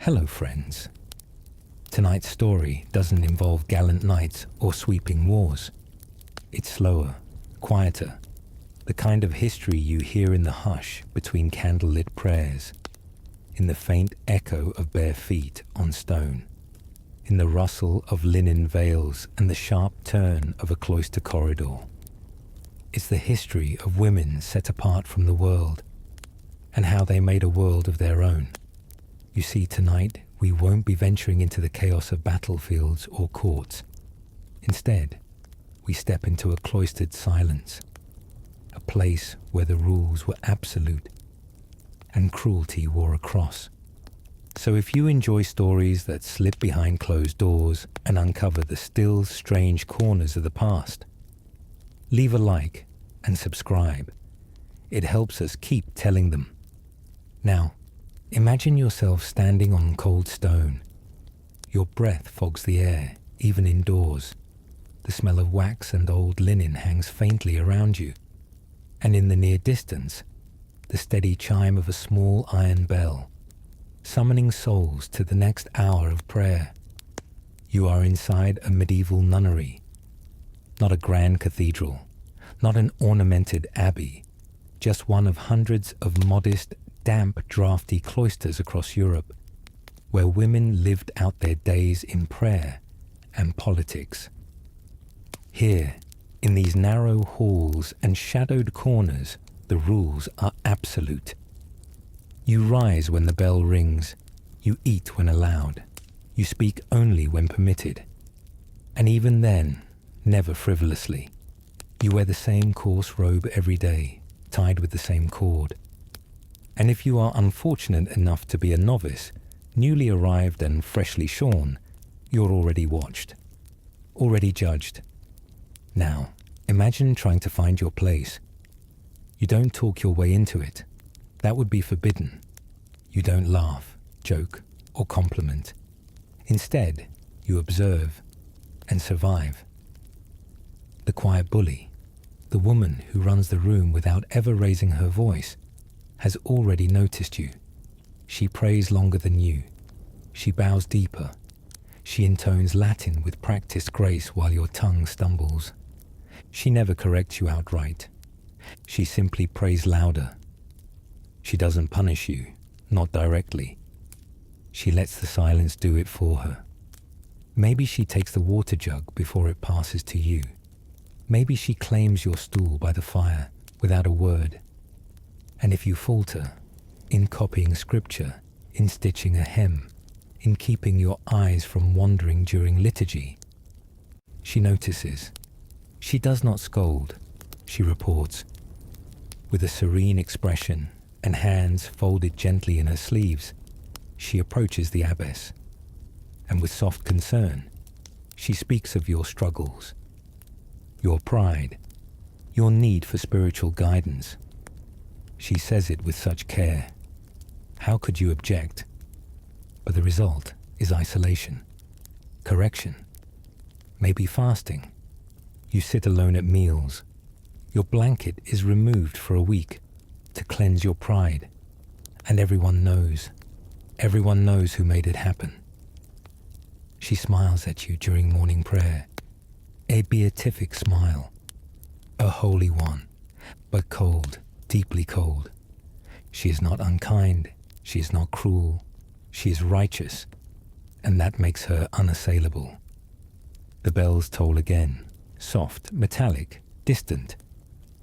Hello, friends. Tonight's story doesn't involve gallant knights or sweeping wars. It's slower, quieter, the kind of history you hear in the hush between candlelit prayers, in the faint echo of bare feet on stone, in the rustle of linen veils and the sharp turn of a cloister corridor. It's the history of women set apart from the world and how they made a world of their own. You see, tonight we won't be venturing into the chaos of battlefields or courts. Instead, we step into a cloistered silence, a place where the rules were absolute and cruelty wore a cross. So if you enjoy stories that slip behind closed doors and uncover the still strange corners of the past, leave a like and subscribe. It helps us keep telling them. Now, imagine yourself standing on cold stone. Your breath fogs the air, even indoors. The smell of wax and old linen hangs faintly around you. And in the near distance, the steady chime of a small iron bell, summoning souls to the next hour of prayer. You are inside a medieval nunnery. Not a grand cathedral, not an ornamented abbey, just one of hundreds of modest, damp, drafty cloisters across Europe, where women lived out their days in prayer and politics. Here, in these narrow halls and shadowed corners, the rules are absolute. You rise when the bell rings, you eat when allowed, you speak only when permitted, and even then, never frivolously. You wear the same coarse robe every day, tied with the same cord. And if you are unfortunate enough to be a novice, newly arrived and freshly shorn, you're already watched, already judged. Now, imagine trying to find your place. You don't talk your way into it. That would be forbidden. You don't laugh, joke, or compliment. Instead, you observe and survive. The quiet bully, the woman who runs the room without ever raising her voice, has already noticed you. She prays longer than you. She bows deeper. She intones Latin with practiced grace while your tongue stumbles. She never corrects you outright. She simply prays louder. She doesn't punish you, not directly. She lets the silence do it for her. Maybe she takes the water jug before it passes to you. Maybe she claims your stool by the fire without a word. And if you falter, in copying scripture, in stitching a hem, in keeping your eyes from wandering during liturgy, she notices. She does not scold, she reports. With a serene expression and hands folded gently in her sleeves, she approaches the abbess. And with soft concern, she speaks of your struggles, your pride, your need for spiritual guidance. She says it with such care. How could you object? But the result is isolation, correction, maybe fasting. You sit alone at meals. Your blanket is removed for a week to cleanse your pride. And everyone knows who made it happen. She smiles at you during morning prayer, a beatific smile, a holy one, but cold. Deeply cold. She is not unkind, she is not cruel, she is righteous, and that makes her unassailable. The bells toll again, soft, metallic, distant.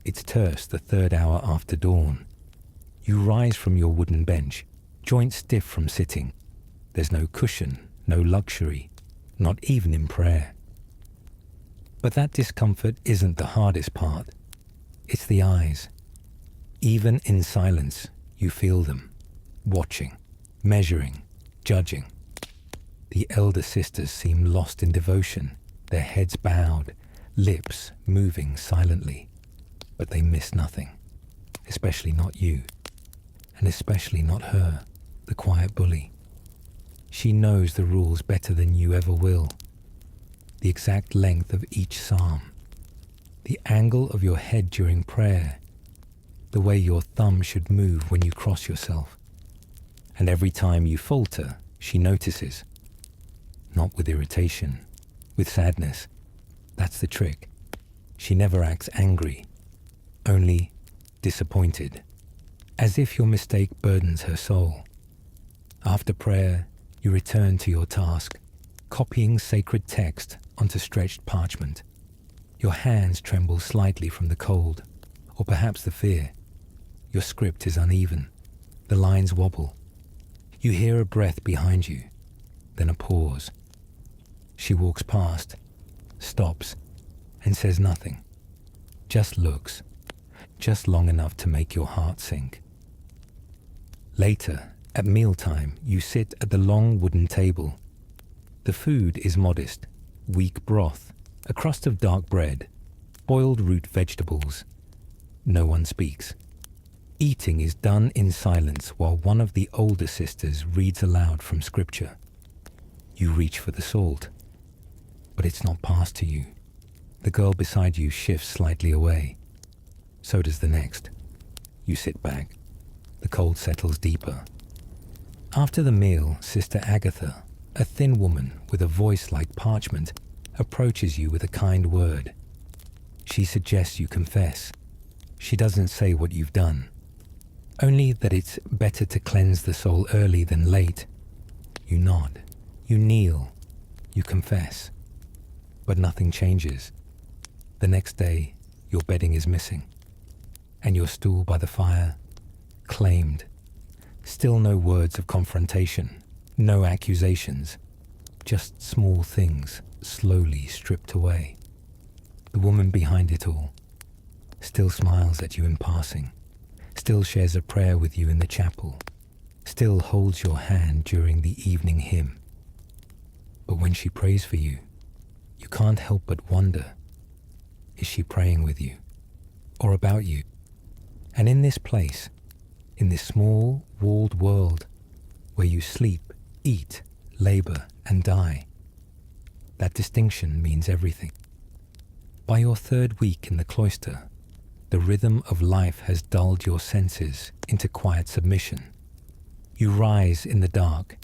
It's terse the third hour after dawn. You rise from your wooden bench, joints stiff from sitting. There's no cushion, no luxury, not even in prayer. But that discomfort isn't the hardest part. It's the eyes. Even in silence, you feel them, watching, measuring, judging. The elder sisters seem lost in devotion, their heads bowed, lips moving silently. But they miss nothing, especially not you, and especially not her, the quiet bully. She knows the rules better than you ever will. The exact length of each psalm, the angle of your head during prayer, the way your thumb should move when you cross yourself. And every time you falter, She notices. Not with irritation, with sadness. That's the trick. She never acts angry, only disappointed, as if your mistake burdens her soul. After prayer, you return to your task, copying sacred text onto stretched parchment. Your hands tremble slightly from the cold, or perhaps the fear. Your script is uneven. The lines wobble. You hear a breath behind you, then a pause. She walks past, stops, and says nothing. Just looks, just long enough to make your heart sink. Later, at mealtime, you sit at the long wooden table. The food is modest: weak broth, a crust of dark bread, boiled root vegetables. No one speaks. Eating is done in silence while one of the older sisters reads aloud from scripture. You reach for the salt, but it's not passed to you. The girl beside you shifts slightly away. So does the next. You sit back. The cold settles deeper. After the meal, Sister Agatha, a thin woman with a voice like parchment, approaches you with a kind word. She suggests you confess. She doesn't say what you've done, only that it's better to cleanse the soul early than late. You nod. You kneel. You confess. But nothing changes. The next day, your bedding is missing, and your stool by the fire, claimed. Still no words of confrontation, no accusations, just small things slowly stripped away. The woman behind it all still smiles at you in passing, still shares a prayer with you in the chapel, still holds your hand during the evening hymn. But when she prays for you, you can't help but wonder, is she praying with you, or about you? And in this place, in this small, walled world, where you sleep, eat, labor, and die, that distinction means everything. By your third week in the cloister, the rhythm of life has dulled your senses into quiet submission. You rise in the dark.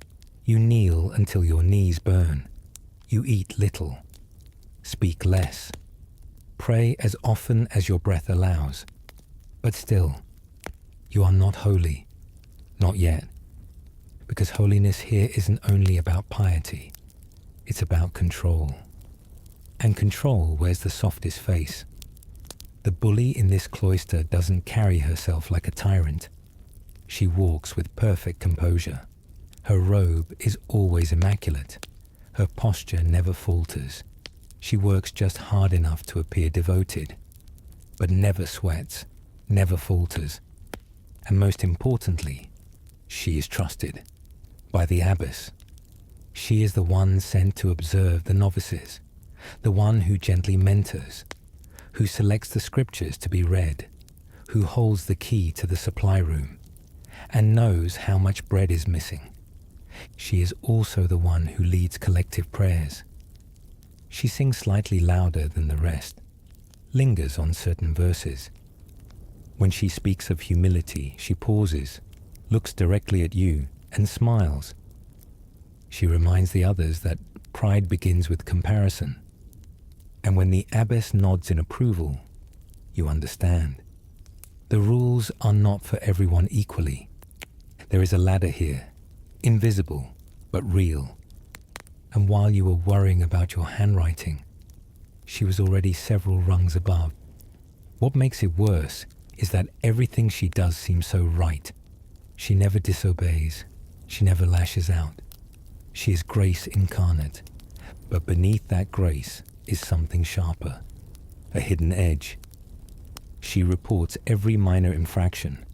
You kneel until your knees burn. You eat little. Speak less. Pray as often as your breath allows. But still, you are not holy. Not yet. Because holiness here isn't only about piety. It's about control. And control wears the softest face. The bully in this cloister doesn't carry herself like a tyrant. She walks with perfect composure. Her robe is always immaculate. Her posture never falters. She works just hard enough to appear devoted, but never sweats, never falters. And most importantly, she is trusted by the abbess. She is the one sent to observe the novices, the one who gently mentors, who selects the scriptures to be read, who holds the key to the supply room, and knows how much bread is missing. She is also the one who leads collective prayers. She sings slightly louder than the rest, lingers on certain verses. When she speaks of humility, she pauses, looks directly at you, and smiles. She reminds the others that pride begins with comparison. And when the abbess nods in approval, you understand. The rules are not for everyone equally. There is a ladder here, invisible but real. And while you were worrying about your handwriting, she was already several rungs above. What makes it worse is that everything she does seems so right. She never disobeys. She never lashes out. She is grace incarnate. But beneath that grace is something sharper, a hidden edge. She reports every minor infraction,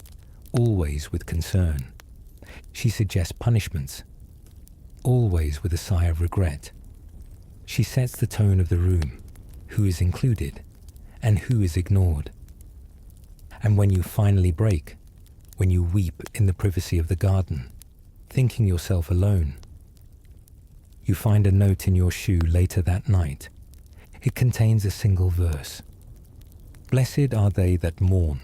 always with concern. She suggests punishments, always with a sigh of regret. She sets the tone of the room, who is included and who is ignored. And when you finally break, when you weep in the privacy of the garden, thinking yourself alone, you find a note in your shoe later that night. It contains a single verse. Blessed are they that mourn,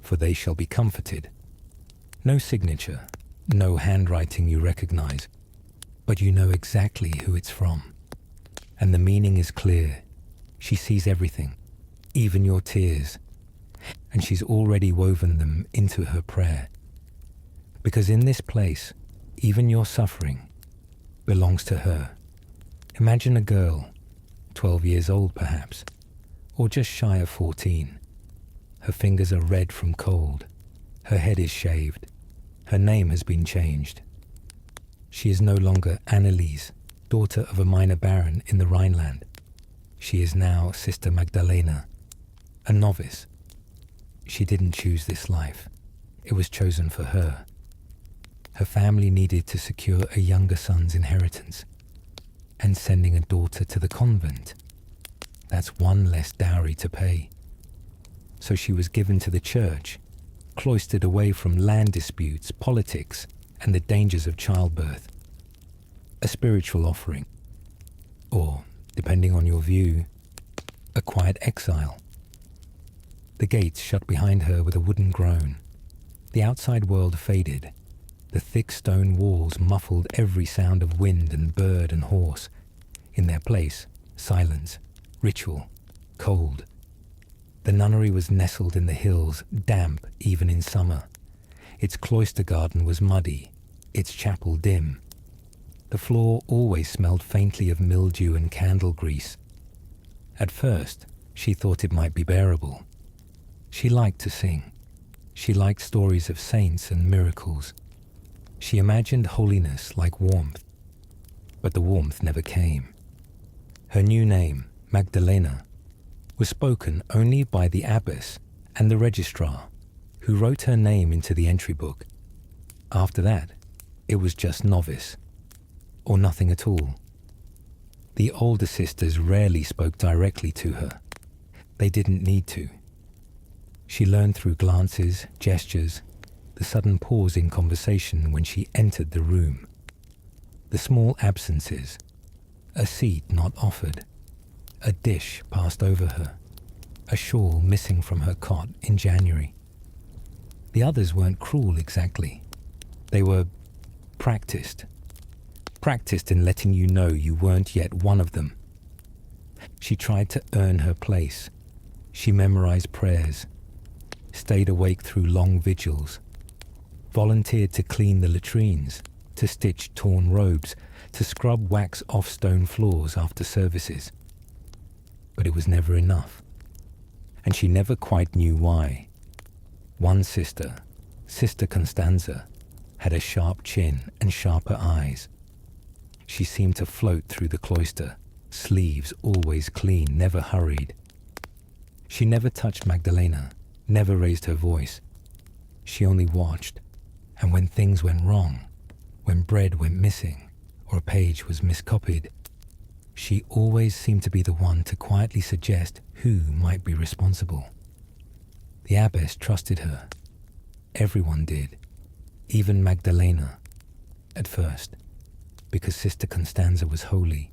for they shall be comforted. No signature, no handwriting you recognize, but you know exactly who it's from. And the meaning is clear. She sees everything, even your tears, and she's already woven them into her prayer. Because in this place, even your suffering belongs to her. Imagine a girl, 12 years old perhaps, or just shy of 14. Her fingers are red from cold. Her head is shaved. Her name has been changed. She is no longer Anneliese, daughter of a minor baron in the Rhineland. She is now Sister Magdalena, a novice. She didn't choose this life. It was chosen for her. Her family needed to secure a younger son's inheritance, and sending a daughter to the convent, that's one less dowry to pay. So she was given to the church, cloistered away from land disputes, politics, and the dangers of childbirth. A spiritual offering, or, depending on your view, a quiet exile. The gates shut behind her with a wooden groan. The outside world faded. The thick stone walls muffled every sound of wind and bird and horse. In their place, silence, ritual, cold. The nunnery was nestled in the hills, damp even in summer. Its cloister garden was muddy, its chapel dim. The floor always smelled faintly of mildew and candle grease. At first, she thought it might be bearable. She liked to sing. She liked stories of saints and miracles. She imagined holiness like warmth, but the warmth never came. Her new name, Magdalena, was spoken only by the abbess and the registrar, who wrote her name into the entry book. After that, it was just novice, or nothing at all. The older sisters rarely spoke directly to her. They didn't need to. She learned through glances, gestures, the sudden pause in conversation when she entered the room, the small absences, a seat not offered, a dish passed over her, a shawl missing from her cot in January. The others weren't cruel exactly. They were practiced in letting you know you weren't yet one of them. She tried to earn her place. She memorized prayers, stayed awake through long vigils, volunteered to clean the latrines, to stitch torn robes, to scrub wax off stone floors after services. But it was never enough, and she never quite knew why. One sister, Sister Constanza, had a sharp chin and sharper eyes. She seemed to float through the cloister, sleeves always clean, never hurried. She never touched Magdalena, never raised her voice. She only watched, and when things went wrong, when bread went missing, or a page was miscopied, she always seemed to be the one to quietly suggest who might be responsible. The abbess trusted her. Everyone did, even Magdalena, at first, because Sister Constanza was holy.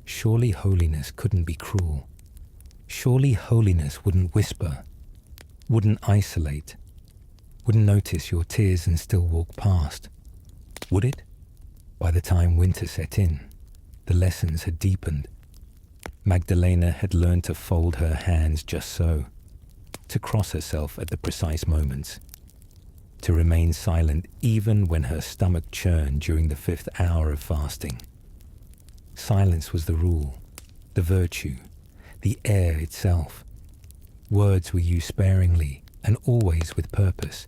Surely holiness couldn't be cruel. Surely holiness wouldn't whisper, wouldn't isolate, wouldn't notice your tears and still walk past. Would it? By the time winter set in, the lessons had deepened. Magdalena had learned to fold her hands just so, to cross herself at the precise moments, to remain silent even when her stomach churned during the 5th hour of fasting. Silence was the rule, the virtue, the air itself. Words were used sparingly and always with purpose,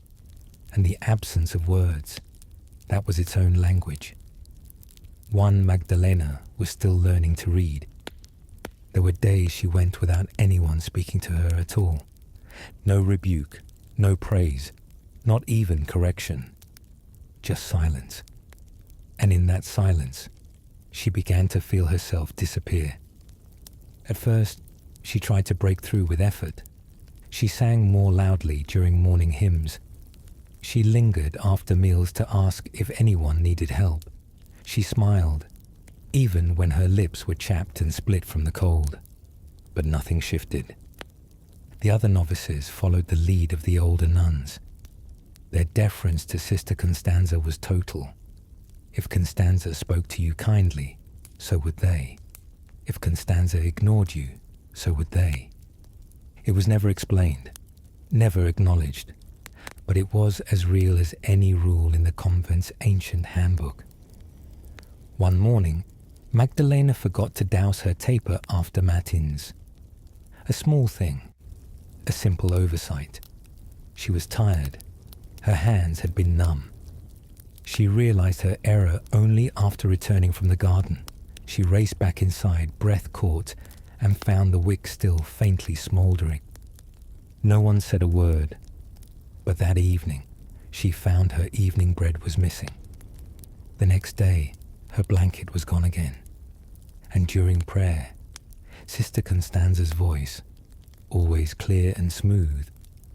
and the absence of words, that was its own language. One Magdalena was still learning to read. There were days she went without anyone speaking to her at all. No rebuke, no praise, not even correction. Just silence. And in that silence, she began to feel herself disappear. At first, she tried to break through with effort. She sang more loudly during morning hymns. She lingered after meals to ask if anyone needed help. She smiled, even when her lips were chapped and split from the cold. But nothing shifted. The other novices followed the lead of the older nuns. Their deference to Sister Constanza was total. If Constanza spoke to you kindly, so would they. If Constanza ignored you, so would they. It was never explained, never acknowledged, but it was as real as any rule in the convent's ancient handbook. One morning, Magdalena forgot to douse her taper after matins. A small thing, a simple oversight. She was tired. Her hands had been numb. She realized her error only after returning from the garden. She raced back inside, breath caught, and found the wick still faintly smouldering. No one said a word, but that evening she found her evening bread was missing. The next day, her blanket was gone again. And during prayer, Sister Constanza's voice, always clear and smooth,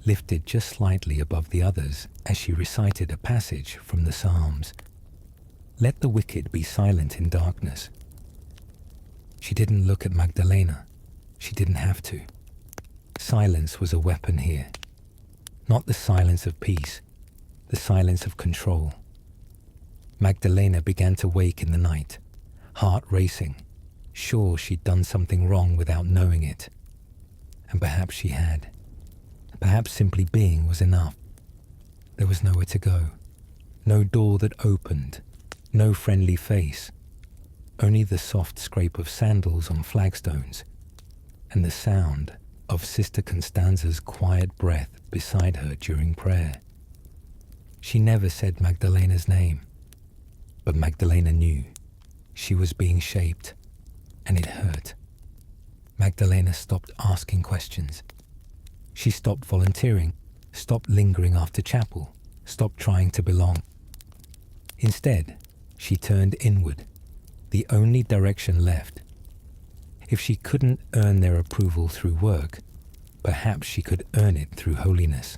lifted just slightly above the others as she recited a passage from the Psalms. Let the wicked be silent in darkness. She didn't look at Magdalena. She didn't have to. Silence was a weapon here. Not the silence of peace, the silence of control. Magdalena began to wake in the night, heart racing, sure she'd done something wrong without knowing it. And perhaps she had. Perhaps simply being was enough. There was nowhere to go. No door that opened. No friendly face. Only the soft scrape of sandals on flagstones and the sound of Sister Constanza's quiet breath beside her during prayer. She never said Magdalena's name, but Magdalena knew. She was being shaped, and it hurt. Magdalena stopped asking questions. She stopped volunteering, stopped lingering after chapel, stopped trying to belong. Instead, she turned inward, the only direction left. If she couldn't earn their approval through work, perhaps she could earn it through holiness.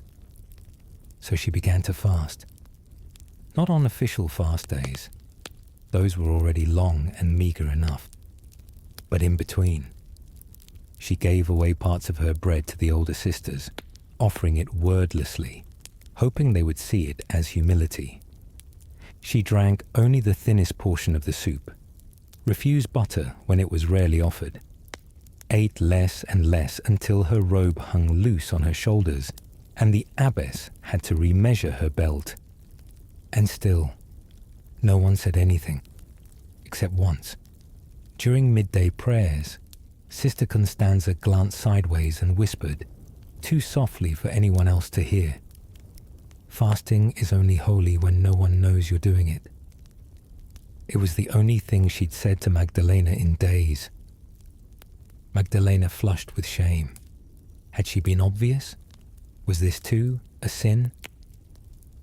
So she began to fast. Not on official fast days. Those were already long and meager enough. But in between, she gave away parts of her bread to the older sisters, offering it wordlessly, hoping they would see it as humility. She drank only the thinnest portion of the soup, refused butter when it was rarely offered, ate less and less until her robe hung loose on her shoulders and the abbess had to remeasure her belt. And still, no one said anything, except once. During midday prayers, Sister Constanza glanced sideways and whispered, too softly for anyone else to hear, "Fasting is only holy when no one knows you're doing it." It was the only thing she'd said to Magdalena in days. Magdalena flushed with shame. Had she been obvious? Was this too a sin?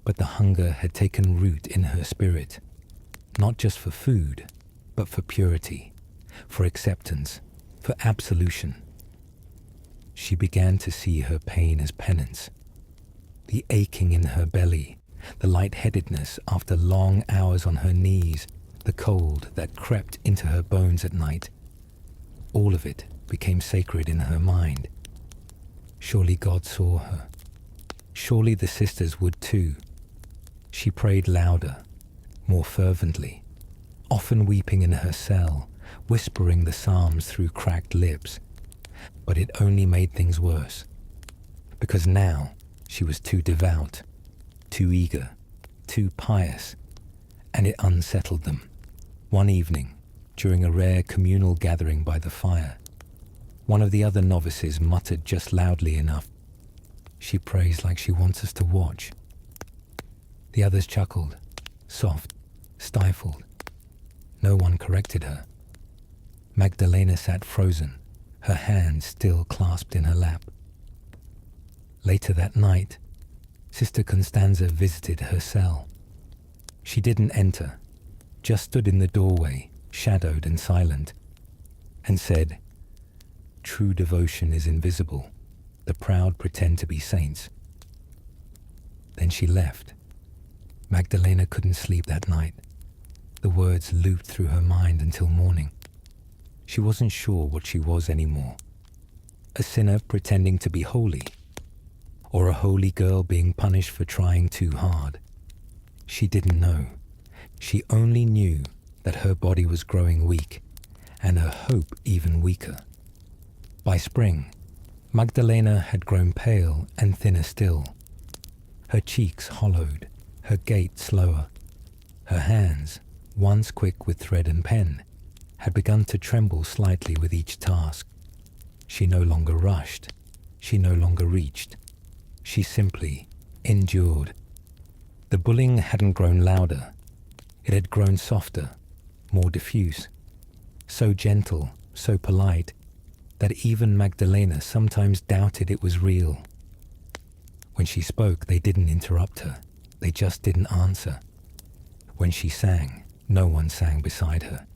But the hunger had taken root in her spirit, not just for food, but for purity, for acceptance, for absolution. She began to see her pain as penance. The aching in her belly, the lightheadedness after long hours on her knees, the cold that crept into her bones at night, all of it became sacred in her mind. Surely God saw her. Surely the sisters would too. She prayed louder, more fervently, often weeping in her cell, whispering the psalms through cracked lips. But it only made things worse, because now she was too devout, too eager, too pious, and it unsettled them. One evening, during a rare communal gathering by the fire, one of the other novices muttered just loudly enough, "She prays like she wants us to watch." The others chuckled, soft, stifled. No one corrected her. Magdalena sat frozen, her hands still clasped in her lap. Later that night, Sister Constanza visited her cell. She didn't enter, just stood in the doorway, shadowed and silent, and said, "True devotion is invisible. The proud pretend to be saints." Then she left. Magdalena couldn't sleep that night. The words looped through her mind until morning. She wasn't sure what she was anymore. A sinner pretending to be holy, or a holy girl being punished for trying too hard. She didn't know. She only knew that her body was growing weak, and her hope even weaker. By spring, Magdalena had grown pale and thinner still. Her cheeks hollowed, her gait slower. Her hands, once quick with thread and pen, had begun to tremble slightly with each task. She no longer rushed. She no longer reached. She simply endured. The bullying hadn't grown louder. It had grown softer, more diffuse, so gentle, so polite, that even Magdalena sometimes doubted it was real. When she spoke, they didn't interrupt her. They just didn't answer. When she sang, no one sang beside her.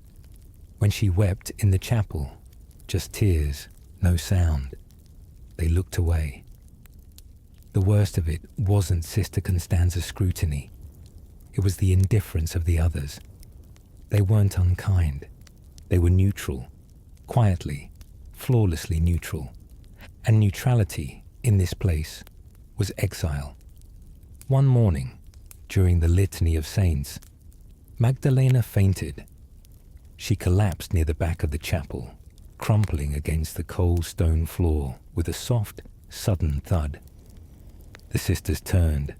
When she wept in the chapel, just tears, no sound. They looked away. The worst of it wasn't Sister Constanza's scrutiny. It was the indifference of the others. They weren't unkind. They were neutral, quietly, flawlessly neutral. And neutrality, in this place, was exile. One morning, during the Litany of Saints, Magdalena fainted. She collapsed near the back of the chapel, crumpling against the cold stone floor with a soft, sudden thud. The sisters turned.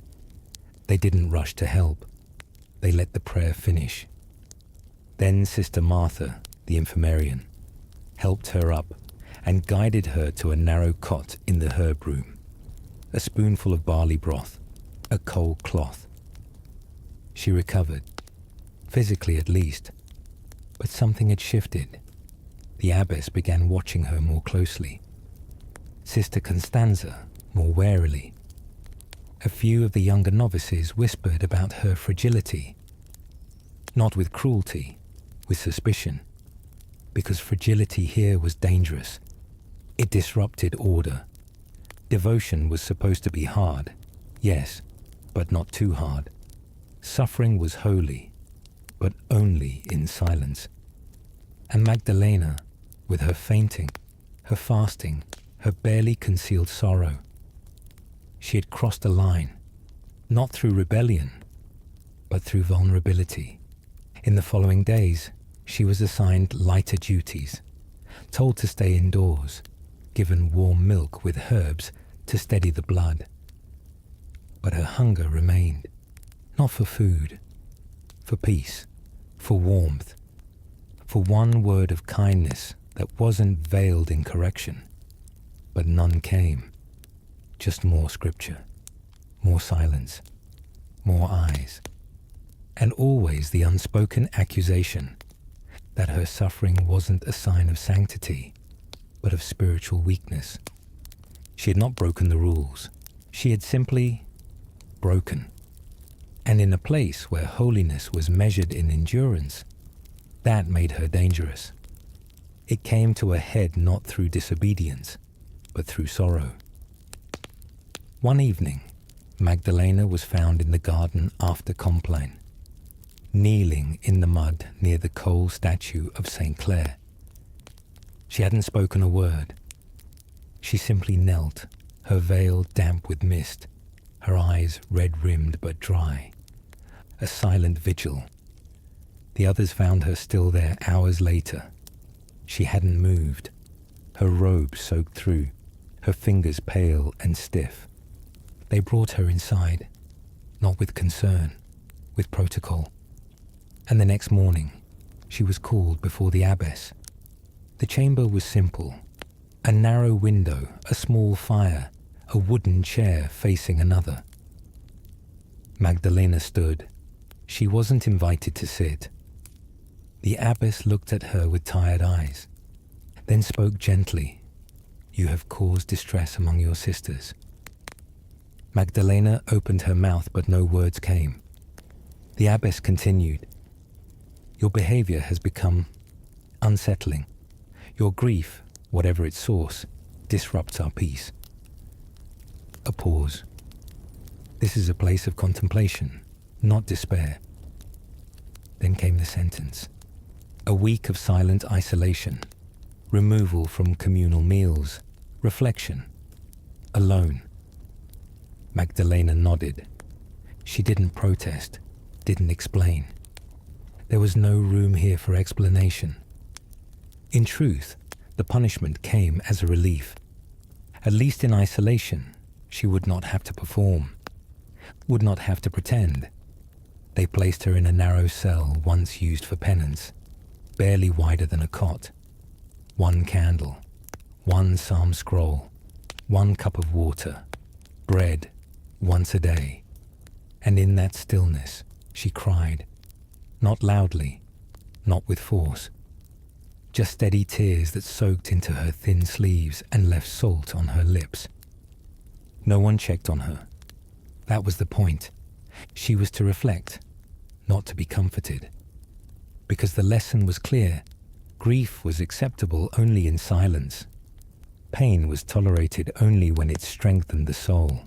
They didn't rush to help. They let the prayer finish. Then Sister Martha, the infirmarian, helped her up and guided her to a narrow cot in the herb room. A spoonful of barley broth, a cold cloth. She recovered, physically at least, but something had shifted. The abbess began watching her more closely. Sister Constanza more warily. A few of the younger novices whispered about her fragility. Not with cruelty, with suspicion, because fragility here was dangerous. It disrupted order. Devotion was supposed to be hard, yes, but not too hard. Suffering was holy, but only in silence. And Magdalena, with her fainting, her fasting, her barely concealed sorrow, she had crossed a line, not through rebellion, but through vulnerability. In the following days, she was assigned lighter duties, told to stay indoors, given warm milk with herbs to steady the blood. But her hunger remained, not for food, for peace, for warmth, for one word of kindness that wasn't veiled in correction. But none came. Just more scripture, more silence, more eyes, and always the unspoken accusation that her suffering wasn't a sign of sanctity, but of spiritual weakness. She had not broken the rules. She had simply broken. And in a place where holiness was measured in endurance, that made her dangerous. It came to a head not through disobedience, but through sorrow. One evening, Magdalena was found in the garden after Compline, kneeling in the mud near the coal statue of St. Clare. She hadn't spoken a word. She simply knelt, her veil damp with mist, her eyes red-rimmed but dry. A silent vigil. The others found her still there hours later. She hadn't moved, her robe soaked through, her fingers pale and stiff. They brought her inside, not with concern, with protocol. And the next morning, she was called before the abbess. The chamber was simple. A narrow window, a small fire, a wooden chair facing another. Magdalena stood. She wasn't invited to sit. The abbess looked at her with tired eyes, then spoke gently. "You have caused distress among your sisters." Magdalena opened her mouth, but no words came. The abbess continued. "Your behavior has become unsettling. Your grief, whatever its source, disrupts our peace." A pause. "This is a place of contemplation, not despair." Then came the sentence. A week of silent isolation, removal from communal meals, reflection, alone. Magdalena nodded. She didn't protest, didn't explain. There was no room here for explanation. In truth, the punishment came as a relief. At least in isolation, she would not have to perform, would not have to pretend. They placed her in a narrow cell once used for penance, barely wider than a cot. One candle, one psalm scroll, one cup of water, bread once a day. And in that stillness, she cried, not loudly, not with force, just steady tears that soaked into her thin sleeves and left salt on her lips. No one checked on her. That was the point. She was to reflect, not to be comforted. Because the lesson was clear, grief was acceptable only in silence. Pain was tolerated only when it strengthened the soul.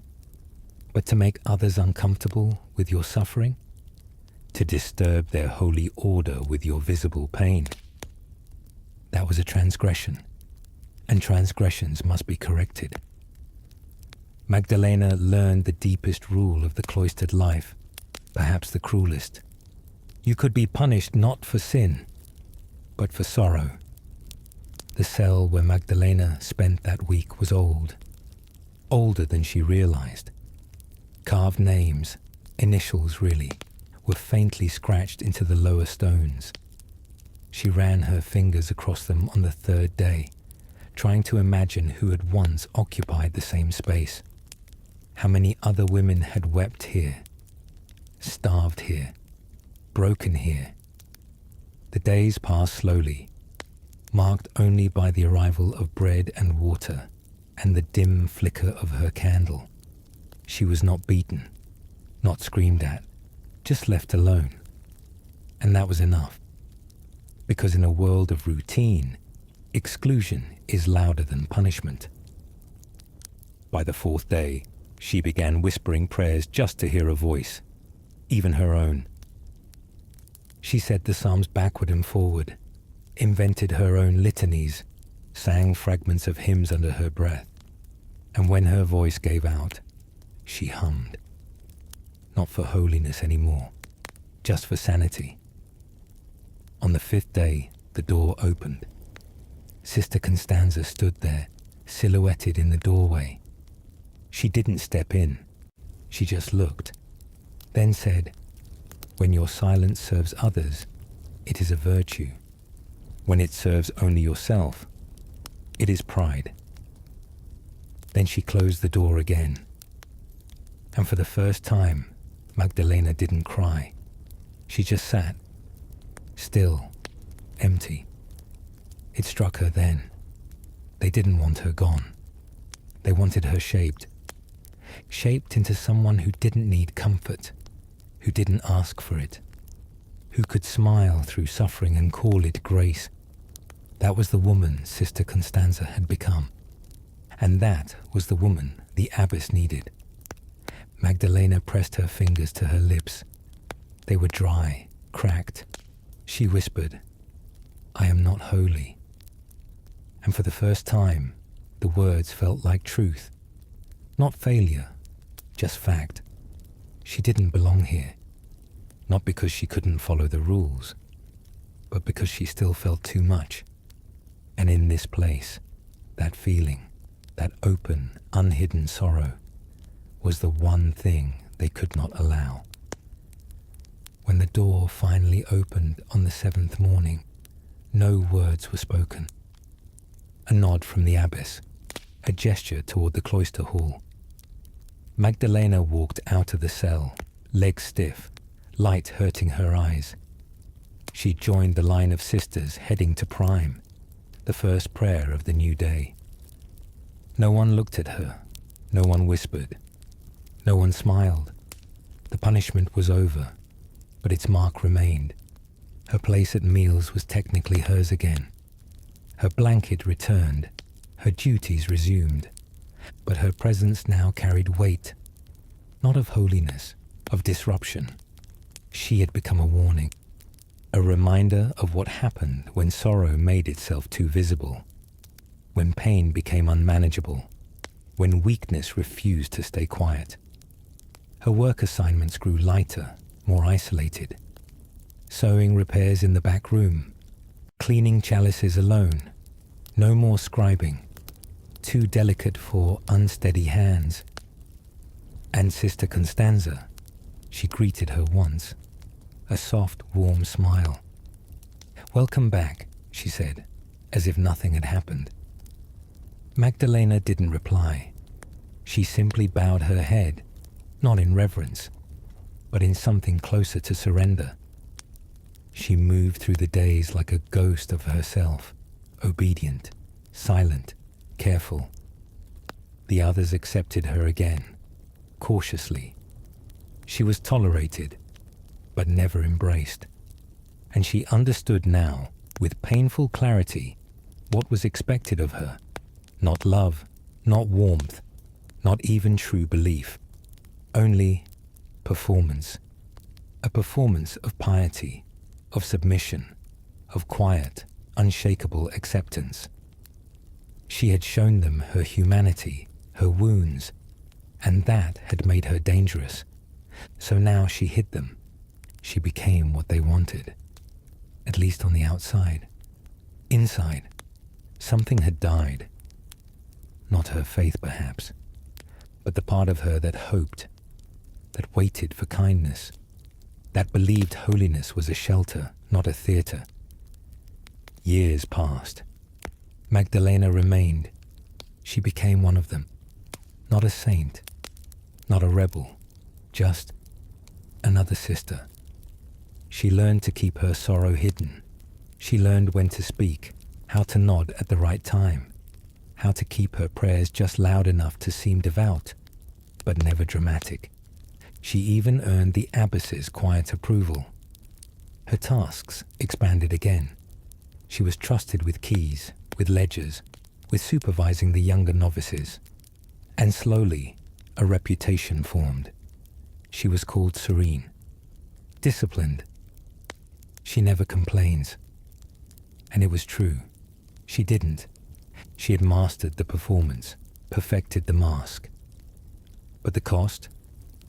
But to make others uncomfortable with your suffering, to disturb their holy order with your visible pain, that was a transgression, and transgressions must be corrected. Magdalena learned the deepest rule of the cloistered life, perhaps the cruelest. You could be punished not for sin, but for sorrow. The cell where Magdalena spent that week was old, older than she realized. Carved names, initials really, were faintly scratched into the lower stones. She ran her fingers across them on the third day, trying to imagine who had once occupied the same space. How many other women had wept here, starved here, broken here. The days passed slowly, marked only by the arrival of bread and water and the dim flicker of her candle. She was not beaten, not screamed at, just left alone. And that was enough. Because in a world of routine, exclusion is louder than punishment. By the fourth day, she began whispering prayers just to hear a voice, even her own. She said the psalms backward and forward, invented her own litanies, sang fragments of hymns under her breath, and when her voice gave out, she hummed. Not for holiness anymore, just for sanity. On the fifth day, the door opened. Sister Constanza stood there, silhouetted in the doorway. She didn't step in. She just looked, then said, "When your silence serves others, it is a virtue. When it serves only yourself, it is pride." Then she closed the door again. And for the first time, Magdalena didn't cry. She just sat, still, empty. It struck her then. They didn't want her gone. They wanted her shaped into someone who didn't need comfort, who didn't ask for it, who could smile through suffering and call it grace. That was the woman Sister Constanza had become. And that was the woman the abbess needed. Magdalena pressed her fingers to her lips. They were dry, cracked. She whispered, "I am not holy." And for the first time, the words felt like truth. Not failure, just fact. She didn't belong here. Not because she couldn't follow the rules, but because she still felt too much. And in this place, that feeling, that open, unhidden sorrow, was the one thing they could not allow. When the door finally opened on the seventh morning, no words were spoken. A nod from the abbess, a gesture toward the cloister hall. Magdalena walked out of the cell, legs stiff, light hurting her eyes. She joined the line of sisters heading to prime, the first prayer of the new day. No one looked at her, no one whispered, no one smiled. The punishment was over, but its mark remained. Her place at meals was technically hers again. Her blanket returned, her duties resumed, but her presence now carried weight, not of holiness, of disruption. She had become a warning, a reminder of what happened when sorrow made itself too visible, when pain became unmanageable, when weakness refused to stay quiet. Her work assignments grew lighter, more isolated. sewing repairs in the back room, cleaning chalices alone, no more scribing, too delicate for unsteady hands. And Sister Constanza, she greeted her once, a soft, warm smile. "Welcome back," she said, as if nothing had happened. Magdalena didn't reply. She simply bowed her head, not in reverence, but in something closer to surrender. She moved through the days like a ghost of herself, obedient, silent, careful. The others accepted her again, cautiously. She was tolerated, but never embraced. And she understood now, with painful clarity, what was expected of her. Not love, not warmth, not even true belief. Only performance. A performance of piety, of submission, of quiet, unshakable acceptance. She had shown them her humanity, her wounds, and that had made her dangerous. So now she hid them. She became what they wanted, at least on the outside. Inside, something had died. Not her faith, perhaps, but the part of her that hoped, that waited for kindness, that believed holiness was a shelter, not a theater. Years passed. Magdalena remained. She became one of them. Not a saint, not a rebel, just another sister. She learned to keep her sorrow hidden. She learned when to speak, how to nod at the right time, how to keep her prayers just loud enough to seem devout, but never dramatic. She even earned the abbess's quiet approval. Her tasks expanded again. She was trusted with keys, with ledgers, with supervising the younger novices. And slowly, a reputation formed. She was called serene, disciplined. She never complains. And it was true. She didn't. She had mastered the performance, perfected the mask. But the cost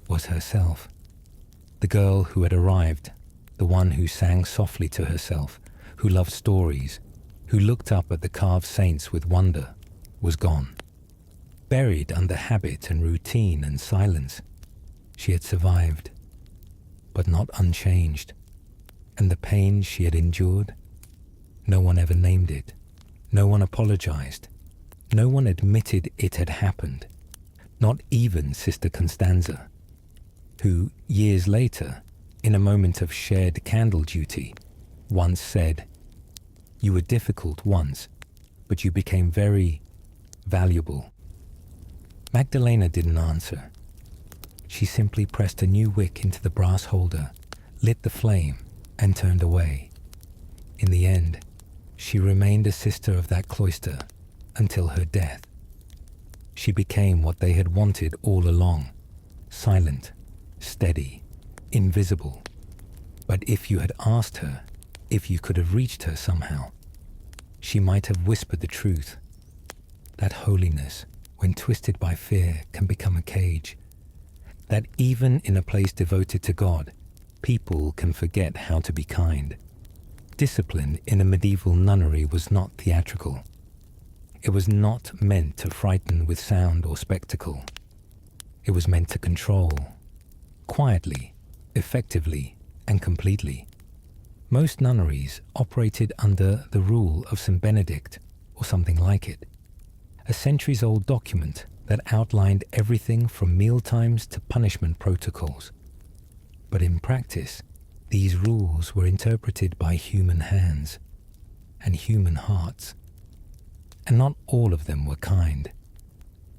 was herself. The girl who had arrived, the one who sang softly to herself, who loved stories, who looked up at the carved saints with wonder, was gone. Buried under habit and routine and silence, she had survived, but not unchanged. And the pain she had endured, no one ever named it. No one apologized. No one admitted it had happened. Not even Sister Constanza, who, years later, in a moment of shared candle duty, once said, "You were difficult once, but you became very valuable." Magdalena didn't answer. She simply pressed a new wick into the brass holder, lit the flame, and turned away. In the end, she remained a sister of that cloister until her death. She became what they had wanted all along, silent, steady, invisible. But if you had asked her, if you could have reached her somehow, she might have whispered the truth. That holiness, when twisted by fear, can become a cage. That even in a place devoted to God, people can forget how to be kind. Discipline in a medieval nunnery was not theatrical. It was not meant to frighten with sound or spectacle. It was meant to control, quietly, effectively, and completely. Most nunneries operated under the rule of St. Benedict, or something like it, a centuries-old document that outlined everything from mealtimes to punishment protocols. But in practice, these rules were interpreted by human hands and human hearts, and not all of them were kind.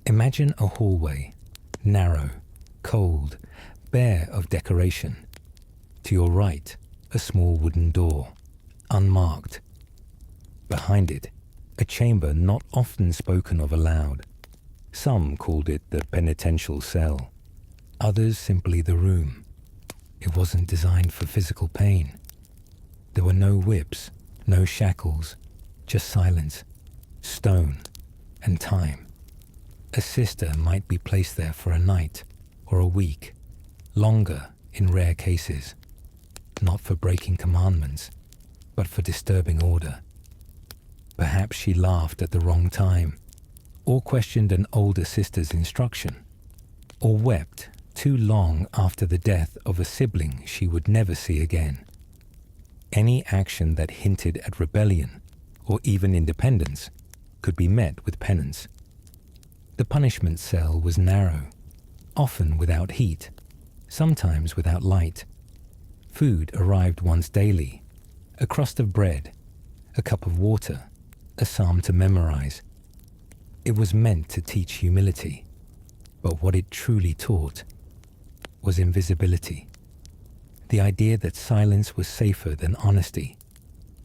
Imagine a hallway, narrow, cold, bare of decoration. To your right, a small wooden door, unmarked. Behind it, a chamber not often spoken of aloud. Some called it the penitential cell, others simply the room. It wasn't designed for physical pain. There were no whips, no shackles, just silence, stone, and time. A sister might be placed there for a night or a week, longer in rare cases. not for breaking commandments, but for disturbing order. Perhaps she laughed at the wrong time, or questioned an older sister's instruction, or wept too long after the death of a sibling she would never see again. Any action that hinted at rebellion, or even independence, could be met with penance. The punishment cell was narrow, often without heat, sometimes without light. Food arrived once daily: a crust of bread, a cup of water, a psalm to memorize. It was meant to teach humility, but what it truly taught was invisibility. The idea that silence was safer than honesty,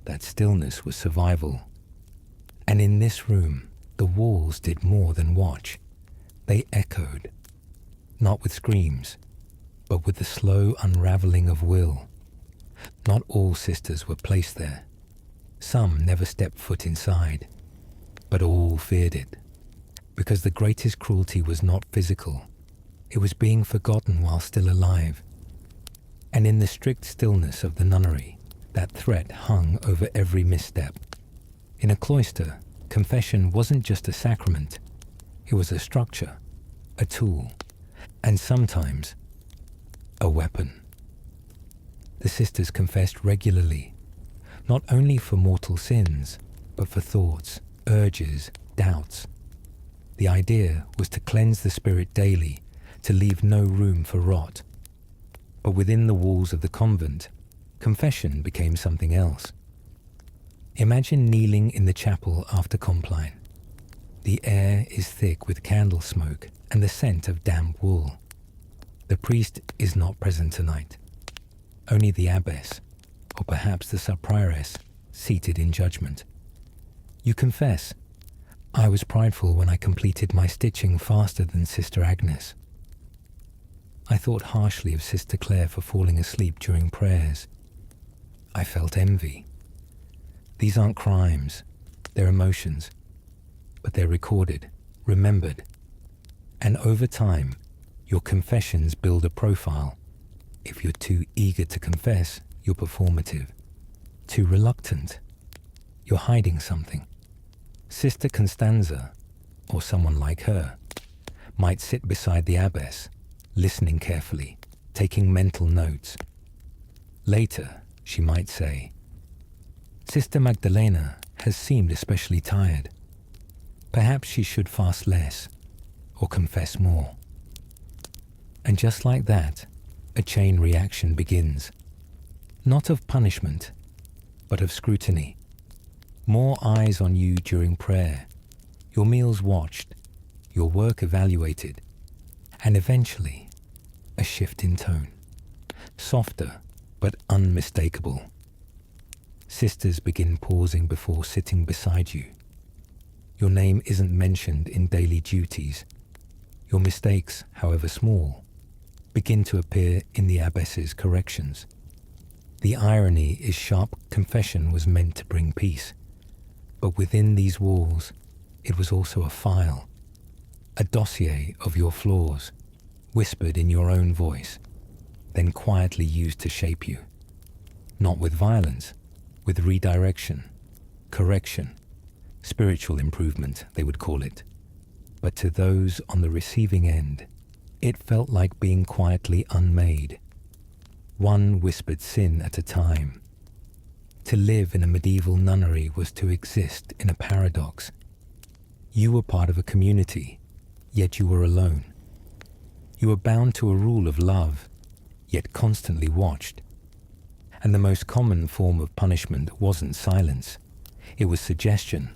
that stillness was survival. And in this room, the walls did more than watch. They echoed, not with screams, but with the slow unraveling of will. Not all sisters were placed there. Some never stepped foot inside, but all feared it, because the greatest cruelty was not physical. It was being forgotten while still alive. And in the strict stillness of the nunnery, that threat hung over every misstep. In a cloister, confession wasn't just a sacrament. It was a structure, a tool, and sometimes a weapon. The sisters confessed regularly, not only for mortal sins, but for thoughts, urges, doubts. The idea was to cleanse the spirit daily, to leave no room for rot. But within the walls of the convent, confession became something else. Imagine kneeling in the chapel after Compline. The air is thick with candle smoke and the scent of damp wool. The priest is not present tonight. Only the abbess, or perhaps the sub-prioress, seated in judgment. You confess, "I was prideful when I completed my stitching faster than Sister Agnes. I thought harshly of Sister Claire for falling asleep during prayers. I felt envy." These aren't crimes, they're emotions, but they're recorded, remembered. And over time, your confessions build a profile. If you're too eager to confess, you're performative. Too reluctant, you're hiding something. Sister Constanza, or someone like her, might sit beside the abbess, listening carefully, taking mental notes. Later, she might say, "Sister Magdalena has seemed especially tired. Perhaps she should fast less, or confess more." And just like that, a chain reaction begins. Not of punishment, but of scrutiny. More eyes on you during prayer, your meals watched, your work evaluated, and eventually, a shift in tone. Softer, but unmistakable. Sisters begin pausing before sitting beside you. Your name isn't mentioned in daily duties. Your mistakes, however small, begin to appear in the abbess's corrections. The irony is sharp confession was meant to bring peace, but within these walls, it was also a file, a dossier of your flaws, whispered in your own voice, then quietly used to shape you. Not with violence, with redirection, correction, spiritual improvement, they would call it. But to those on the receiving end, it felt like being quietly unmade, one whispered sin at a time. To live in a medieval nunnery was to exist in a paradox. You were part of a community, yet you were alone. You were bound to a rule of love, yet constantly watched. And the most common form of punishment wasn't silence, it was suggestion.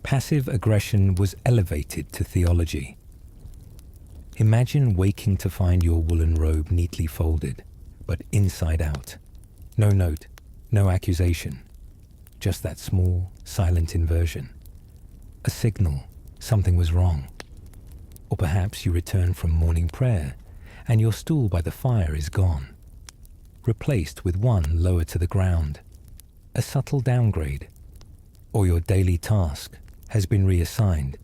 Passive aggression was elevated to theology. Imagine waking to find your woolen robe neatly folded, but inside out. No note, no accusation, just that small, silent inversion. A signal something was wrong. Or perhaps you return from morning prayer and your stool by the fire is gone, replaced with one lower to the ground. A subtle downgrade. Or your daily task has been reassigned,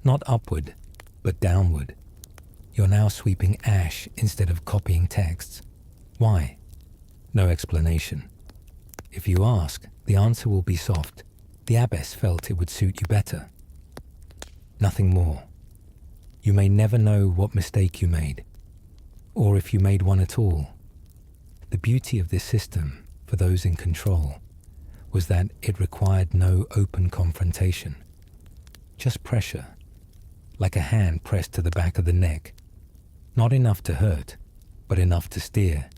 not upward, but downward. You're now sweeping ash instead of copying texts. Why? no explanation. If you ask, the answer will be soft. The abbess felt it would suit you better. Nothing more. You may never know what mistake you made, or if you made one at all. The beauty of this system, for those in control, was that it required no open confrontation. Just pressure, like a hand pressed to the back of the neck. Not enough to hurt, but enough to steer.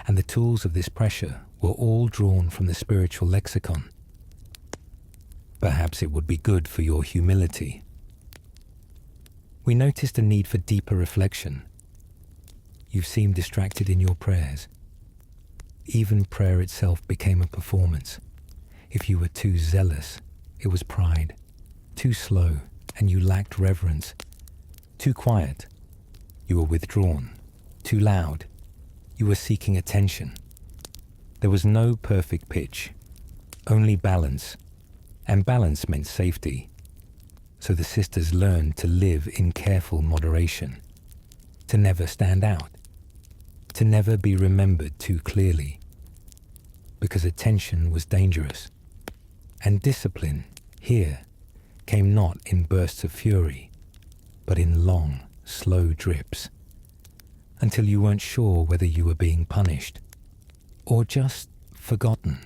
And the tools of this pressure were all drawn from the spiritual lexicon. Perhaps it would be good for your humility. We noticed a need for deeper reflection. You seemed distracted in your prayers. Even prayer itself became a performance. If you were too zealous, it was pride. Too slow, and you lacked reverence. Too quiet, you were withdrawn. Too loud, you were seeking attention. There was no perfect pitch, only balance, and balance meant safety. So the sisters learned to live in careful moderation, to never stand out, to never be remembered too clearly, because attention was dangerous. And discipline, here, came not in bursts of fury, but in long, slow drips, until you weren't sure whether you were being punished, or just forgotten.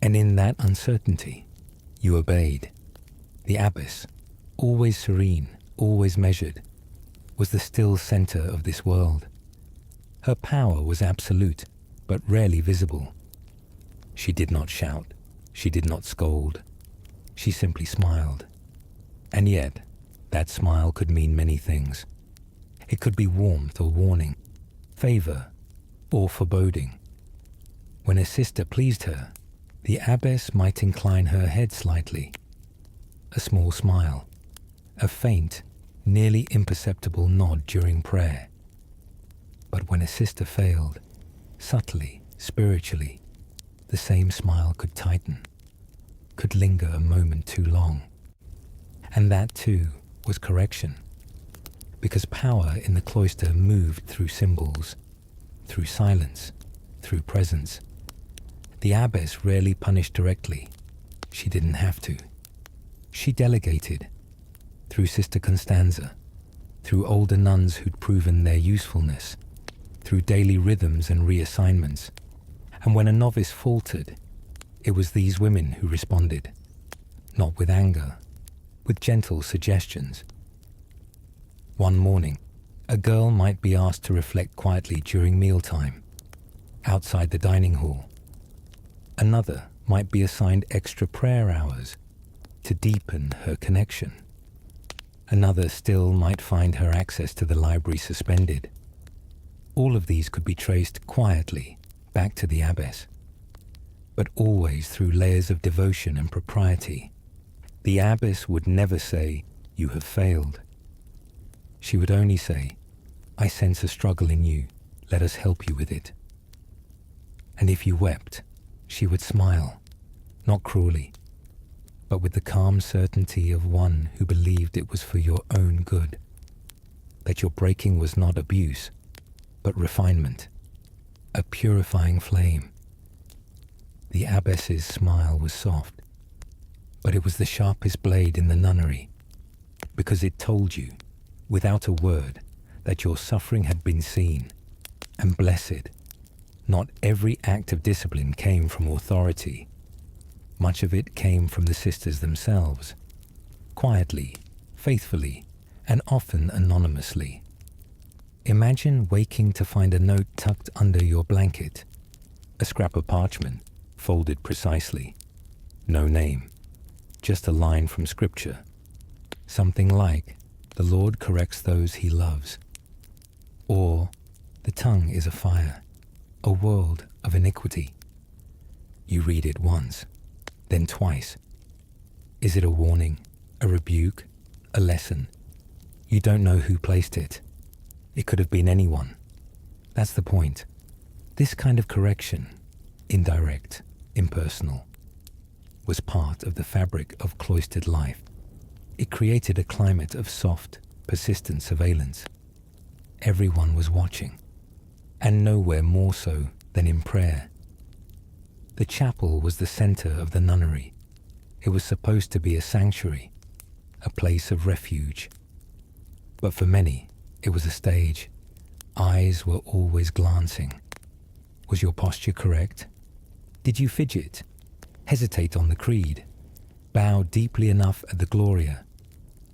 And in that uncertainty, you obeyed. The abbess, always serene, always measured, was the still center of this world. Her power was absolute, but rarely visible. She did not shout. She did not scold. She simply smiled. And yet, that smile could mean many things. It could be warmth or warning, favor or foreboding. When a sister pleased her, the abbess might incline her head slightly. A small smile, a faint, nearly imperceptible nod during prayer. But when a sister failed, subtly, spiritually, the same smile could tighten, could linger a moment too long. And that too was correction, because power in the cloister moved through symbols, through silence, through presence. The abbess rarely punished directly. She didn't have to. She delegated, through Sister Constanza, through older nuns who'd proven their usefulness, through daily rhythms and reassignments. And when a novice faltered, it was these women who responded, not with anger, with gentle suggestions. One morning, a girl might be asked to reflect quietly during mealtime, outside the dining hall. Another might be assigned extra prayer hours to deepen her connection. Another still might find her access to the library suspended. All of these could be traced quietly back to the abbess, but always through layers of devotion and propriety. The abbess would never say, "You have failed." She would only say, "I sense a struggle in you. Let us help you with it." And if you wept, she would smile, not cruelly, but with the calm certainty of one who believed it was for your own good, that your breaking was not abuse, but refinement, a purifying flame. The abbess's smile was soft, but it was the sharpest blade in the nunnery, because it told you, without a word, that your suffering had been seen, and blessed. Not every act of discipline came from authority. Much of it came from the sisters themselves, quietly, faithfully, and often anonymously. Imagine waking to find a note tucked under your blanket, a scrap of parchment, folded precisely. No name, just a line from scripture. Something like, "The Lord corrects those he loves." Or, "The tongue is a fire, a world of iniquity." You read it once, then twice. Is it a warning, a rebuke, a lesson? You don't know who placed it. It could have been anyone. That's the point. This kind of correction, indirect, impersonal, was part of the fabric of cloistered life. It created a climate of soft, persistent surveillance. Everyone was watching, and nowhere more so then in prayer. The chapel was the center of the nunnery. It was supposed to be a sanctuary, a place of refuge. But for many, it was a stage. Eyes were always glancing. Was your posture correct? Did you fidget, hesitate on the creed, bow deeply enough at the Gloria?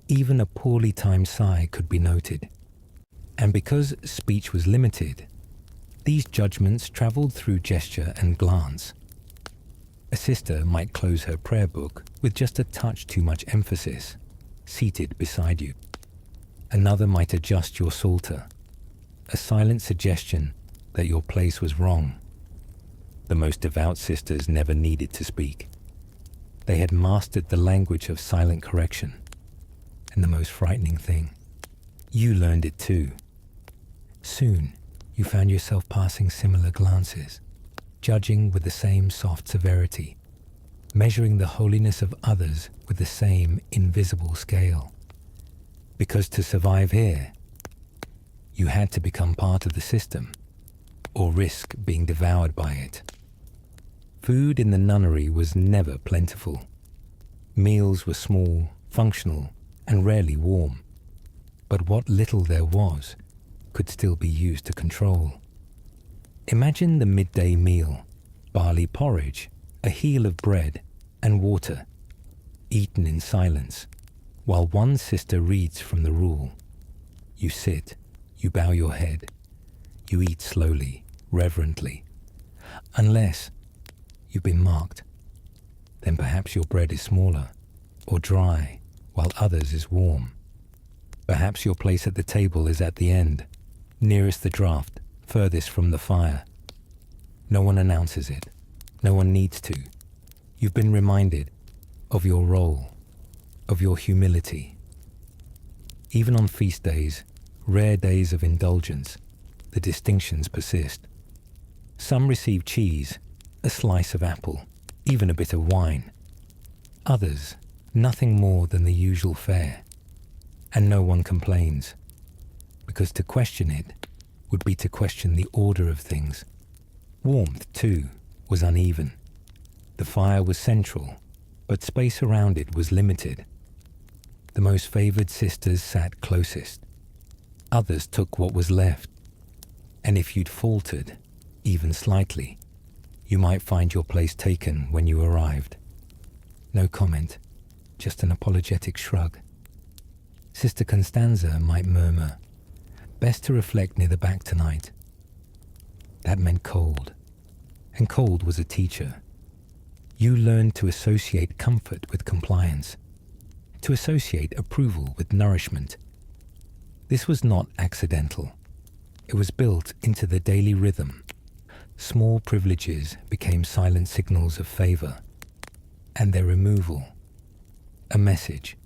Even a poorly timed sigh could be noted. And because speech was limited, these judgments traveled through gesture and glance. A sister might close her prayer book with just a touch too much emphasis, seated beside you. Another might adjust your psalter, a silent suggestion that your place was wrong. The most devout sisters never needed to speak. They had mastered the language of silent correction. And the most frightening thing, you learned it too. Soon, you found yourself passing similar glances, judging with the same soft severity, measuring the holiness of others with the same invisible scale. Because to survive here, you had to become part of the system, or risk being devoured by it. Food in the nunnery was never plentiful. Meals were small, functional, and rarely warm. But what little there was could still be used to control. Imagine the midday meal, barley porridge, a heel of bread, and water, eaten in silence, while one sister reads from the rule. You sit, you bow your head, you eat slowly, reverently. Unless you've been marked, then perhaps your bread is smaller, or dry, while others is warm. Perhaps your place at the table is at the end, nearest the draught, furthest from the fire. No one announces it. No one needs to. You've been reminded of your role, of your humility. Even on feast days, rare days of indulgence, the distinctions persist. Some receive cheese, a slice of apple, even a bit of wine. Others, nothing more than the usual fare. And no one complains, because to question it would be to question the order of things. Warmth, too, was uneven. The fire was central, but space around it was limited. The most favored sisters sat closest. Others took what was left. And if you'd faltered, even slightly, you might find your place taken when you arrived. No comment, just an apologetic shrug. Sister Constanza might murmur, "Best to reflect near the back tonight." That meant cold, and cold was a teacher. You learned to associate comfort with compliance, to associate approval with nourishment. This was not accidental. It was built into the daily rhythm. Small privileges became silent signals of favor, and their removal, a message.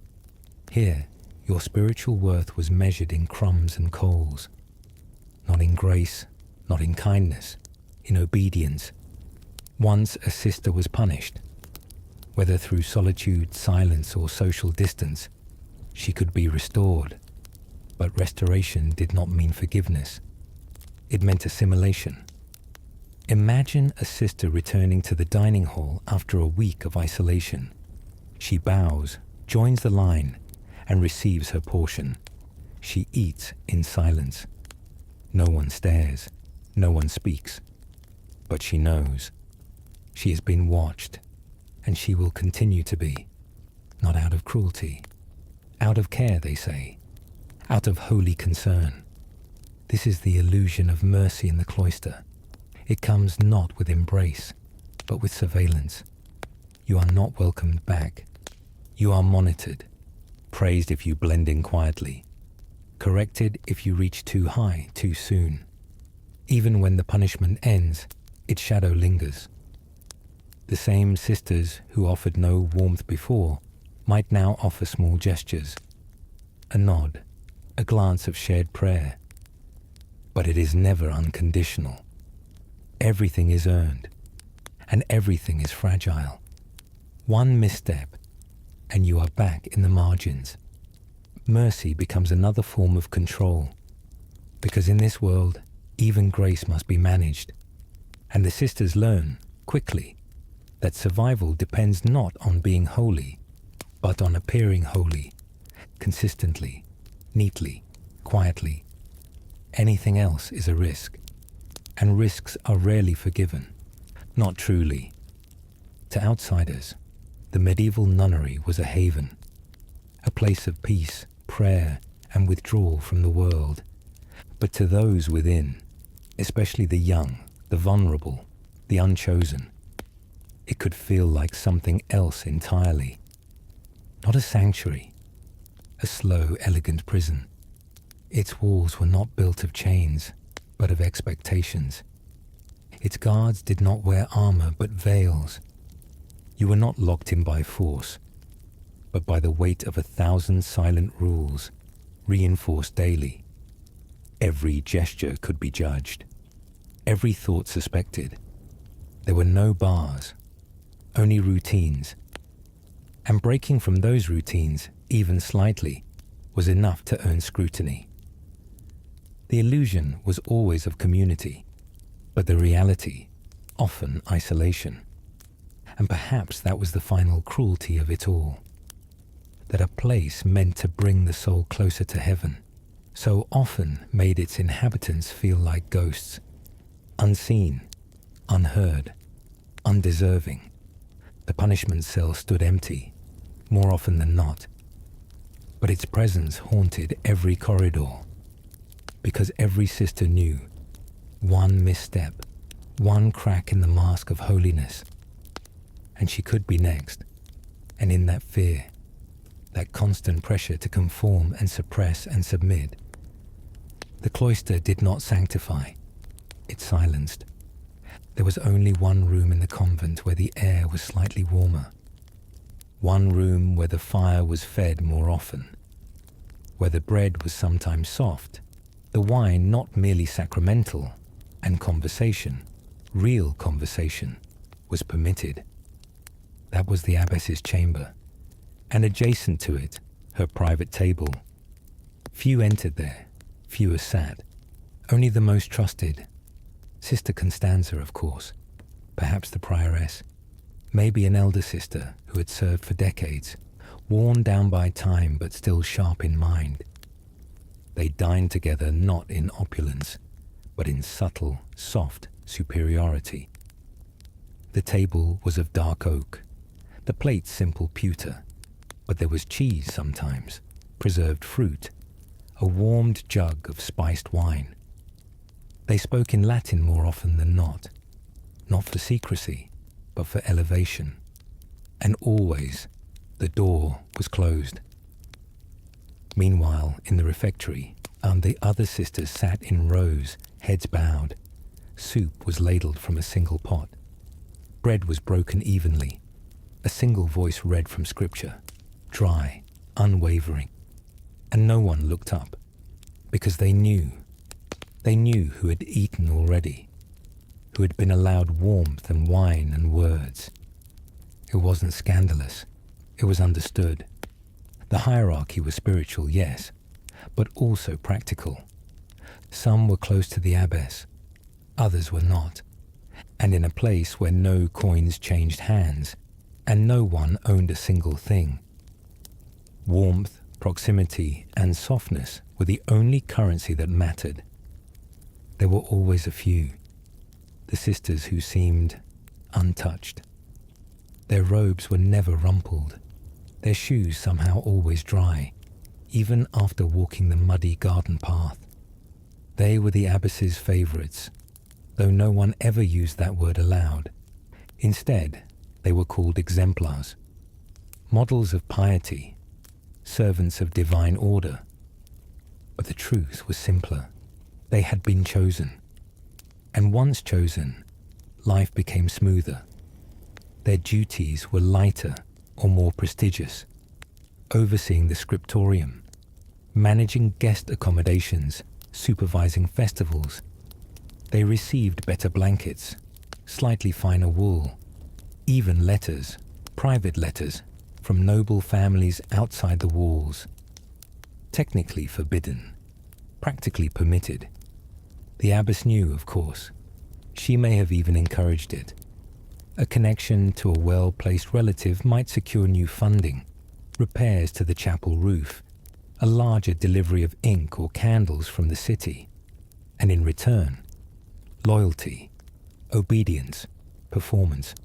Here, your spiritual worth was measured in crumbs and coals, not in grace, not in kindness, in obedience. Once a sister was punished, whether through solitude, silence, or social distance, she could be restored. But restoration did not mean forgiveness. It meant assimilation. Imagine a sister returning to the dining hall after a week of isolation. She bows, joins the line, and receives her portion. She eats in silence. No one stares, no one speaks. But she knows. She has been watched, and she will continue to be. Not out of cruelty. Out of care, they say. Out of holy concern. This is the illusion of mercy in the cloister. It comes not with embrace, but with surveillance. You are not welcomed back. You are monitored, praised if you blend in quietly, corrected if you reach too high too soon. Even when the punishment ends, its shadow lingers. The same sisters who offered no warmth before might now offer small gestures, a nod, a glance of shared prayer. But it is never unconditional. Everything is earned, and everything is fragile. One misstep, and you are back in the margins. Mercy becomes another form of control, because in this world, even grace must be managed. And the sisters learn, quickly, that survival depends not on being holy, but on appearing holy, consistently, neatly, quietly. Anything else is a risk, and risks are rarely forgiven, not truly. To outsiders, the medieval nunnery was a haven, a place of peace, prayer, and withdrawal from the world. But to those within, especially the young, the vulnerable, the unchosen, it could feel like something else entirely. Not a sanctuary, a slow, elegant prison. Its walls were not built of chains, but of expectations. Its guards did not wear armor, but veils. You were not locked in by force, but by the weight of 1,000 silent rules, reinforced daily. Every gesture could be judged, every thought suspected. There were no bars, only routines. And breaking from those routines, even slightly, was enough to earn scrutiny. The illusion was always of community, but the reality, often isolation. And perhaps that was the final cruelty of it all. That a place meant to bring the soul closer to heaven, so often made its inhabitants feel like ghosts, unseen, unheard, undeserving. The punishment cell stood empty, more often than not, but its presence haunted every corridor, because every sister knew one misstep, one crack in the mask of holiness, and she could be next. And in that fear, that constant pressure to conform and suppress and submit, the cloister did not sanctify, it silenced. There was only one room in the convent where the air was slightly warmer, one room where the fire was fed more often, where the bread was sometimes soft, the wine not merely sacramental, and conversation, real conversation, was permitted. That was the abbess's chamber, and adjacent to it, her private table. Few entered there, fewer sat, only the most trusted. Sister Constanza, of course, perhaps the prioress, maybe an elder sister who had served for decades, worn down by time but still sharp in mind. They dined together not in opulence, but in subtle, soft superiority. The table was of dark oak, the plates simple pewter, but there was cheese sometimes, preserved fruit, a warmed jug of spiced wine. They spoke in Latin more often than not for secrecy, but for elevation. And always the door was closed. Meanwhile, in the refectory, the other sisters sat in rows, heads bowed. Soup was ladled from a single pot. Bread was broken evenly. A single voice read from scripture, dry, unwavering. And no one looked up, because they knew who had eaten already, who had been allowed warmth and wine and words. It wasn't scandalous, it was understood. The hierarchy was spiritual, yes, but also practical. Some were close to the abbess, others were not, and in a place where no coins changed hands, and no one owned a single thing. Warmth, proximity, and softness were the only currency that mattered. There were always a few, the sisters who seemed untouched. Their robes were never rumpled, their shoes somehow always dry, even after walking the muddy garden path. They were the abbess's favorites, though no one ever used that word aloud. Instead, they were called exemplars, models of piety, servants of divine order. But the truth was simpler. They had been chosen. And once chosen, life became smoother. Their duties were lighter or more prestigious, overseeing the scriptorium, managing guest accommodations, supervising festivals. They received better blankets, slightly finer wool, even letters, private letters, from noble families outside the walls. Technically forbidden, practically permitted. The abbess knew, of course. She may have even encouraged it. A connection to a well-placed relative might secure new funding, repairs to the chapel roof, a larger delivery of ink or candles from the city, and in return, loyalty, obedience, performance.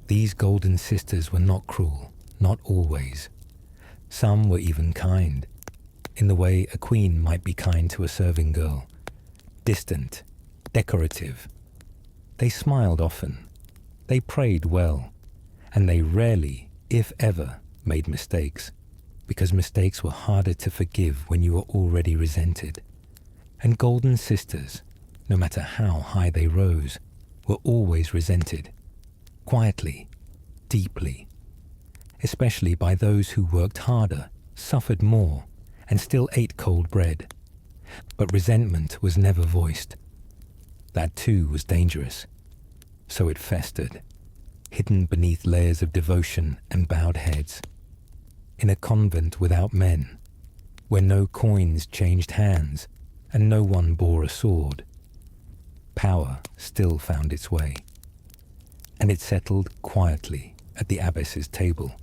These golden sisters were not cruel, not always. Some were even kind, in the way a queen might be kind to a serving girl. Distant, decorative. They smiled often. They prayed well. And they rarely, if ever, made mistakes, because mistakes were harder to forgive when you were already resented. And golden sisters, no matter how high they rose, were always resented, quietly, deeply, especially by those who worked harder, suffered more, and still ate cold bread. But resentment was never voiced. That too was dangerous. So it festered, hidden beneath layers of devotion and bowed heads. In a convent without men, where no coins changed hands and no one bore a sword, power still found its way. And it settled quietly at the abbess's table.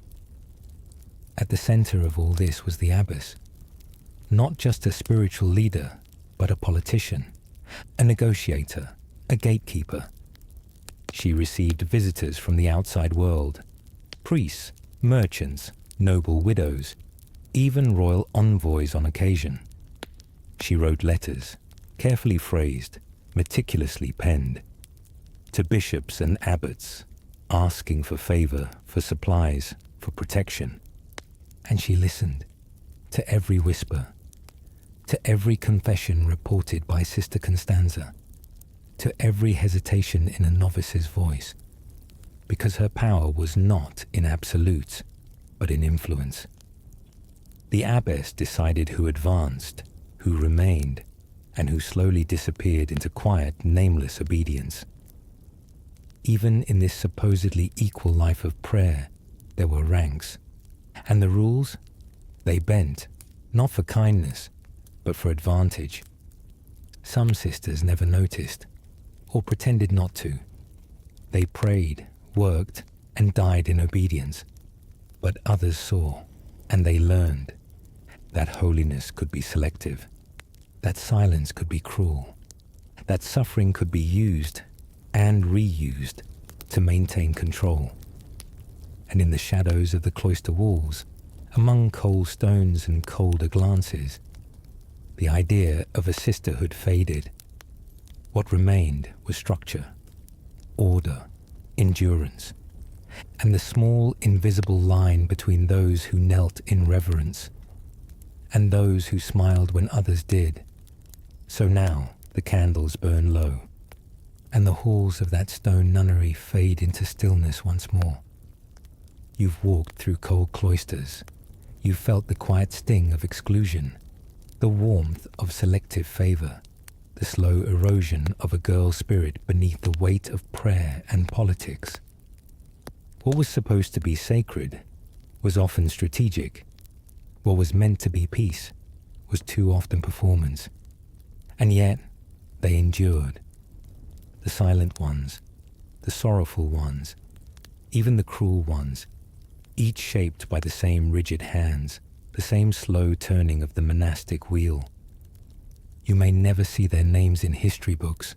At the center of all this was the abbess, not just a spiritual leader, but a politician, a negotiator, a gatekeeper. She received visitors from the outside world, priests, merchants, noble widows, even royal envoys on occasion. She wrote letters, carefully phrased, meticulously penned, to bishops and abbots, asking for favor, for supplies, for protection. And she listened to every whisper, to every confession reported by Sister Constanza, to every hesitation in a novice's voice, because her power was not in absolutes, but in influence. The abbess decided who advanced, who remained, and who slowly disappeared into quiet, nameless obedience. Even in this supposedly equal life of prayer, there were ranks. And the rules? They bent, not for kindness, but for advantage. Some sisters never noticed, or pretended not to. They prayed, worked, and died in obedience. But others saw, and they learned, that holiness could be selective, that silence could be cruel, that suffering could be used and reused to maintain control. And in the shadows of the cloister walls, among cold stones and colder glances, the idea of a sisterhood faded. What remained was structure, order, endurance, and the small invisible line between those who knelt in reverence and those who smiled when others did. So now the candles burn low, and the halls of that stone nunnery fade into stillness once more. You've walked through cold cloisters. You've felt the quiet sting of exclusion, the warmth of selective favor, the slow erosion of a girl's spirit beneath the weight of prayer and politics. What was supposed to be sacred was often strategic. What was meant to be peace was too often performance. And yet, they endured. The silent ones, the sorrowful ones, even the cruel ones, each shaped by the same rigid hands, the same slow turning of the monastic wheel. You may never see their names in history books,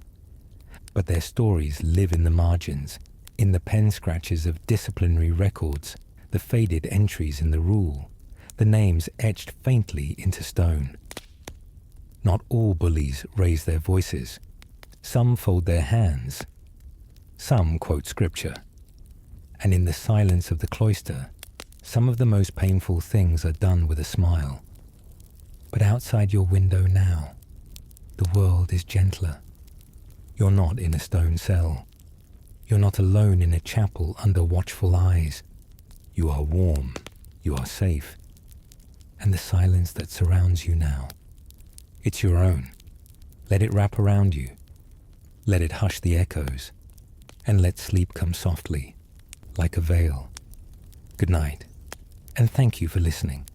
but their stories live in the margins, in the pen scratches of disciplinary records, the faded entries in the rule, the names etched faintly into stone. Not all bullies raise their voices. Some fold their hands. Some quote scripture. And in the silence of the cloister, some of the most painful things are done with a smile. But outside your window now, the world is gentler. You're not in a stone cell. You're not alone in a chapel under watchful eyes. You are warm. You are safe. And the silence that surrounds you now, it's your own. Let it wrap around you. Let it hush the echoes. And let sleep come softly, like a veil. Good night, and thank you for listening.